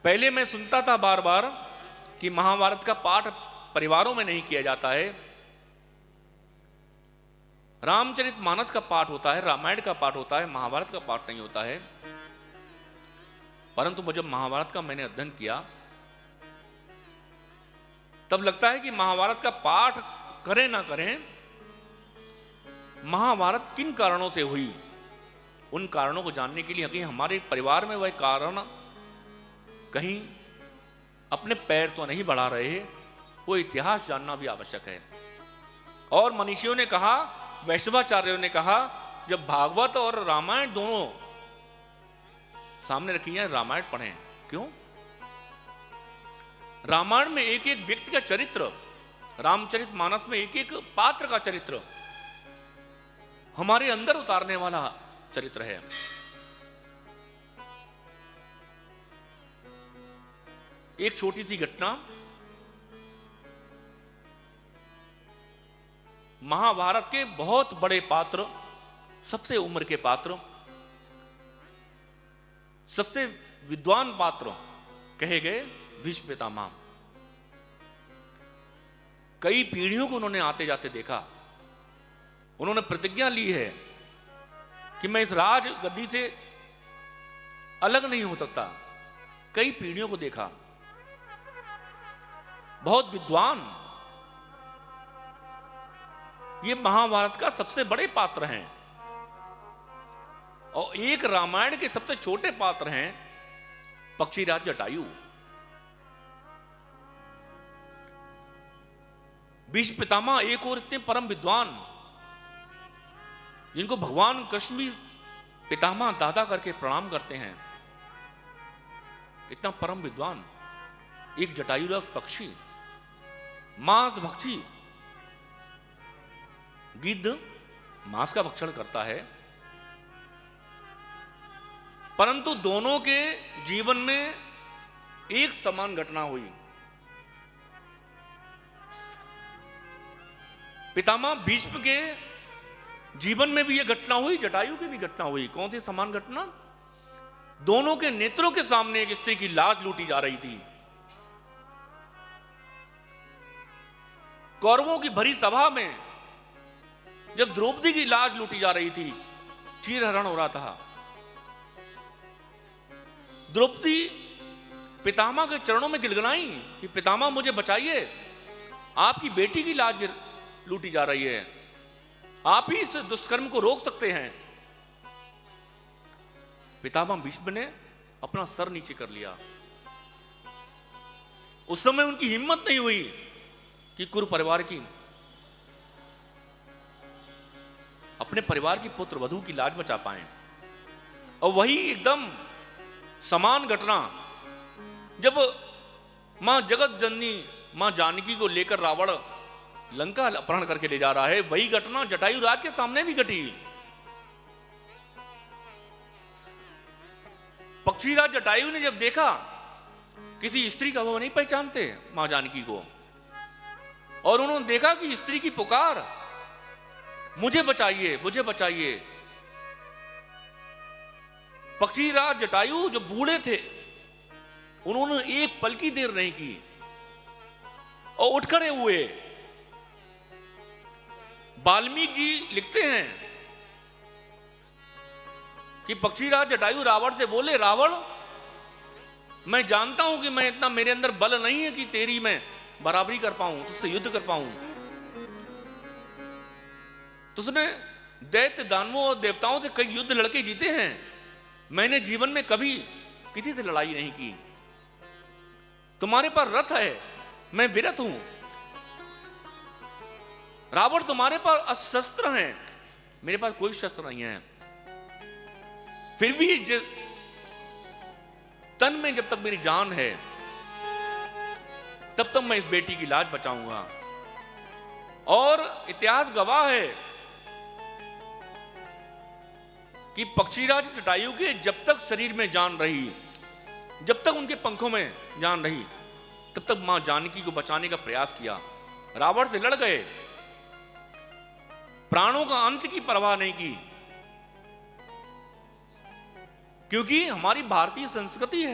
पहले मैं सुनता था बार बार कि महाभारत का पाठ परिवारों में नहीं किया जाता है, रामचरितमानस का पाठ होता है, रामायण का पाठ होता है, महाभारत का पाठ नहीं होता है। परंतु जब महाभारत का मैंने अध्ययन किया तब लगता है कि महाभारत का पाठ करें ना करें, महाभारत किन कारणों से हुई, उन कारणों को जानने के लिए कहीं हमारे परिवार में वह कारण कहीं अपने पैर तो नहीं बढ़ा रहे, वो इतिहास जानना भी आवश्यक है। और मनीषियों ने कहा, वैष्णवाचार्यों ने कहा, जब भागवत और रामायण दोनों सामने रखी है, रामायण पढ़ें। क्यों? रामायण में एक एक व्यक्ति का चरित्र, रामचरितमानस में एक एक पात्र का चरित्र हमारे अंदर उतारने वाला चरित्र है। एक छोटी सी घटना, महाभारत के बहुत बड़े पात्र, सबसे उम्र के पात्र, सबसे विद्वान पात्र कहे गए भीष्म पितामह। कई पीढ़ियों को उन्होंने आते जाते देखा। उन्होंने प्रतिज्ञा ली है कि मैं इस राज गद्दी से अलग नहीं हो सकता। कई पीढ़ियों को देखा, बहुत विद्वान, ये महाभारत का सबसे बड़े पात्र हैं। और एक रामायण के सबसे छोटे पात्र हैं पक्षीराज जटायु। भीष्म पितामह एक और इतने परम विद्वान, जिनको भगवान कृष्ण भी पितामह दादा करके प्रणाम करते हैं, इतना परम विद्वान, एक जटायुराज पक्षी, मांस भक्षी, गिद्ध मांस का भक्षण करता है। परंतु दोनों के जीवन में एक समान घटना हुई। पितामह भीष्म के जीवन में भी यह घटना हुई, जटायु की भी घटना हुई। कौन सी समान घटना? दोनों के नेत्रों के सामने एक स्त्री की लाश लूटी जा रही थी। कौरवों की भरी सभा में जब द्रौपदी की लाश लूटी जा रही थी, चीरहरण हो रहा था, द्रौपदी पितामह के चरणों में गिड़गिड़ाई कि पितामह मुझे बचाइए, आपकी बेटी की लाश लूटी जा रही है, आप ही इस दुष्कर्म को रोक सकते हैं। पितामह भीष्म ने अपना सर नीचे कर लिया। उस समय उनकी हिम्मत नहीं हुई कि कुरु परिवार की, अपने परिवार की पुत्र वधू की लाज बचा पाए। और वही एकदम समान घटना जब मां जगत जननी मां जानकी को लेकर रावण लंका अपहरण करके ले जा रहा है, वही घटना जटायु राज के सामने भी घटी। पक्षीराज जटायु ने जब देखा किसी स्त्री का, वो नहीं पहचानते मां जानकी को, और उन्होंने देखा कि स्त्री की पुकार, मुझे बचाइए, मुझे बचाइए। पक्षीराज जटायु जो बूढ़े थे, उन्होंने एक पल की देर नहीं की और उठ खड़े हुए। वाल्मीकि जी लिखते हैं कि पक्षीराज जटायु रावण से बोले, रावण, मैं जानता हूं कि मैं इतना, मेरे अंदर बल नहीं है कि तेरी मैं बराबरी कर पाऊं, तुझसे युद्ध कर पाऊं। तुझने दैत्य दानवों और देवताओं से कई युद्ध लड़के जीते हैं, मैंने जीवन में कभी किसी से लड़ाई नहीं की। तुम्हारे पास रथ है, मैं विरथ हूं। रावण, तुम्हारे पास शस्त्र हैं, मेरे पास कोई शस्त्र नहीं है। फिर भी तन में जब तक मेरी जान है, तब तक मैं इस बेटी की लाज बचाऊंगा। और इतिहास गवाह है कि पक्षीराज जटायु के जब तक शरीर में जान रही, जब तक उनके पंखों में जान रही, तब तक मां जानकी को बचाने का प्रयास किया। रावण से लड़ गए, प्राणों का अंत की परवाह नहीं की, क्योंकि हमारी भारतीय संस्कृति है